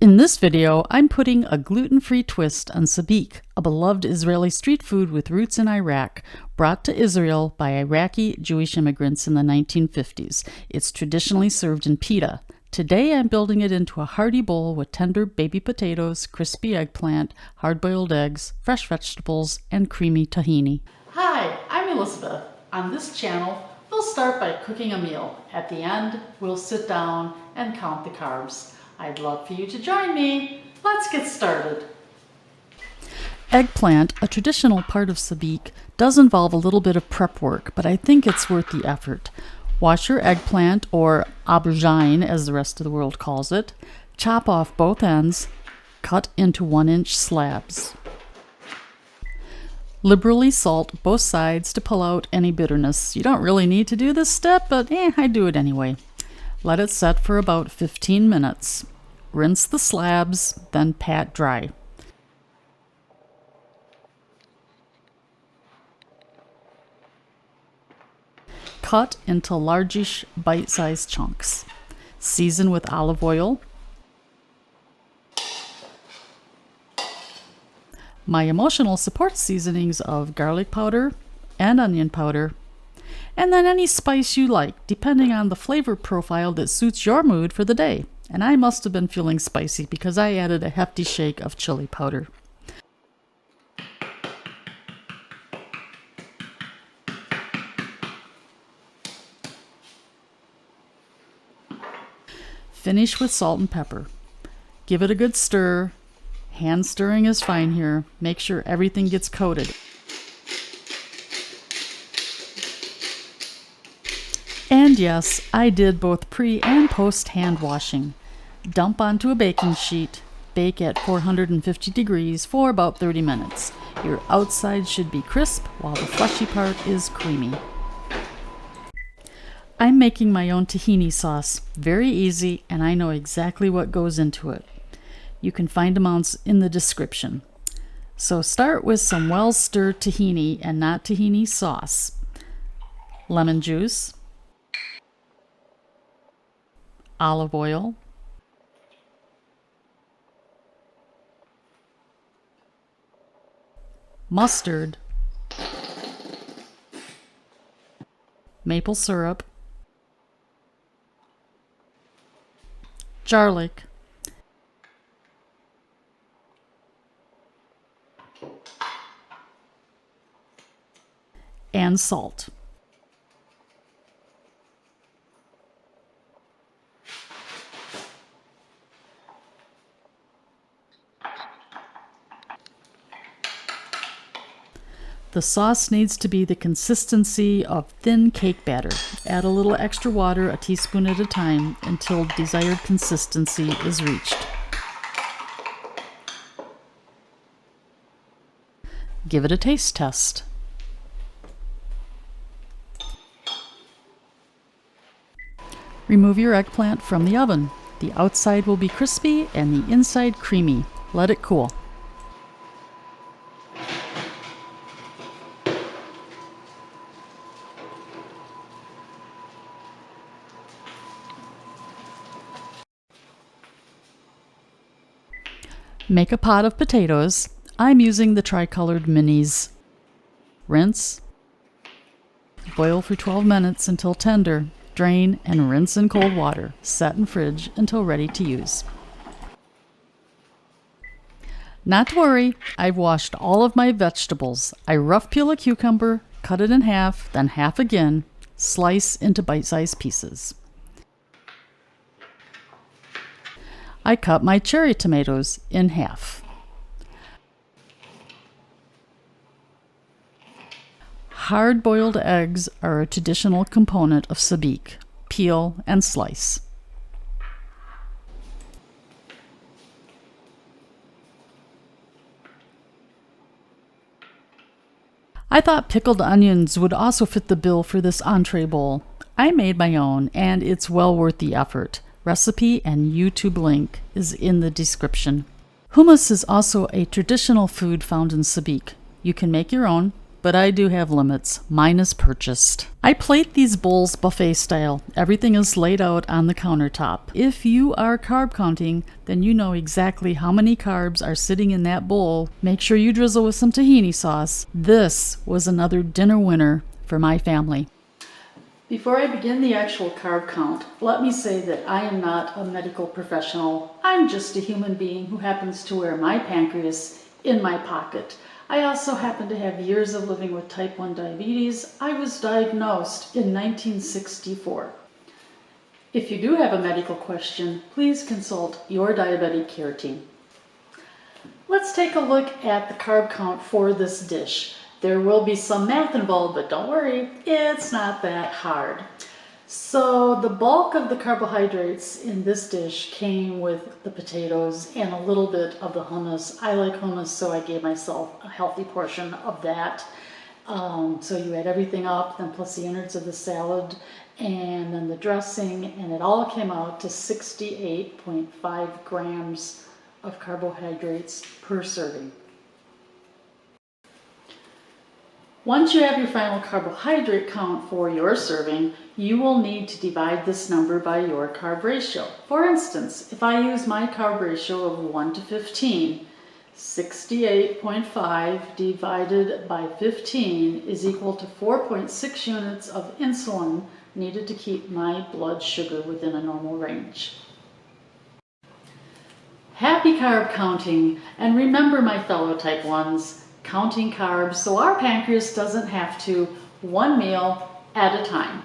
In this video, I'm putting a gluten-free twist on sabich, a beloved Israeli street food with roots in Iraq, brought to Israel by Iraqi Jewish immigrants in the 1950s. It's traditionally served in pita. Today I'm building it into a hearty bowl with tender baby potatoes, crispy eggplant, hard-boiled eggs, fresh vegetables, and creamy tahini. Hi, I'm Elizabeth. On this channel, we'll start by cooking a meal. At the end, we'll sit down and count the carbs. I'd love for you to join me. Let's get started. Eggplant, a traditional part of sabich, does involve a little bit of prep work, but I think it's worth the effort. Wash your eggplant, or aubergine as the rest of the world calls it. Chop off both ends. Cut into 1-inch slabs. Liberally salt both sides to pull out any bitterness. You don't really need to do this step, but I do it anyway. Let it set for about 15 minutes. Rinse the slabs, then pat dry. Cut into largish, bite-sized chunks. Season with olive oil. My emotional support seasonings of garlic powder and onion powder, and then any spice you like, depending on the flavor profile that suits your mood for the day. And I must have been feeling spicy because I added a hefty shake of chili powder. Finish with salt and pepper. Give it a good stir. Hand stirring is fine here. Make sure everything gets coated. And yes, I did both pre- and post-hand washing. Dump onto a baking sheet. Bake at 450 degrees for about 30 minutes. Your outside should be crisp while the fleshy part is creamy. I'm making my own tahini sauce. Very easy, and I know exactly what goes into it. You can find amounts in the description. So start with some well-stirred tahini and not tahini sauce. Lemon juice. Olive oil. Mustard. Maple syrup. Garlic. And salt. The sauce needs to be the consistency of thin cake batter. Add a little extra water, a teaspoon at a time, until desired consistency is reached. Give it a taste test. Remove your eggplant from the oven. The outside will be crispy and the inside creamy. Let it cool. Make a pot of potatoes. I'm using the tricolored minis. Rinse. Boil for 12 minutes until tender. Drain and rinse in cold water. Set in fridge until ready to use. Not to worry, I've washed all of my vegetables. I rough peel a cucumber, cut it in half, then half again. Slice into bite-sized pieces. I cut my cherry tomatoes in half. Hard-boiled eggs are a traditional component of sabich. Peel and slice. I thought pickled onions would also fit the bill for this entree bowl. I made my own, and it's well worth the effort. Recipe and YouTube link is in the description. Hummus is also a traditional food found in sabich. You can make your own. but I do have limits. Mine is purchased. I plate these bowls buffet style. Everything is laid out on the countertop. If you are carb counting, then you know exactly how many carbs are sitting in that bowl. Make sure you drizzle with some tahini sauce. This was another dinner winner for my family. Before I begin the actual carb count, let me say that I am not a medical professional. I'm just a human being who happens to wear my pancreas in my pocket. I also happen to have years of living with type 1 diabetes. I was diagnosed in 1964. If you do have a medical question, please consult your diabetic care team. Let's take a look at the carb count for this dish. There will be some math involved, but don't worry, it's not that hard. So the bulk of the carbohydrates in this dish came with the potatoes and a little bit of the hummus. I like hummus, so I gave myself a healthy portion of that. So you add everything up, then plus the innards of the salad, and then the dressing, and it all came out to 68.5 grams of carbohydrates per serving. Once you have your final carbohydrate count for your serving, you will need to divide this number by your carb ratio. For instance, if I use my carb ratio of 1 to 15, 68.5 divided by 15 is equal to 4.6 units of insulin needed to keep my blood sugar within a normal range. Happy carb counting, and remember, my fellow type 1s, counting carbs so our pancreas doesn't have to, one meal at a time.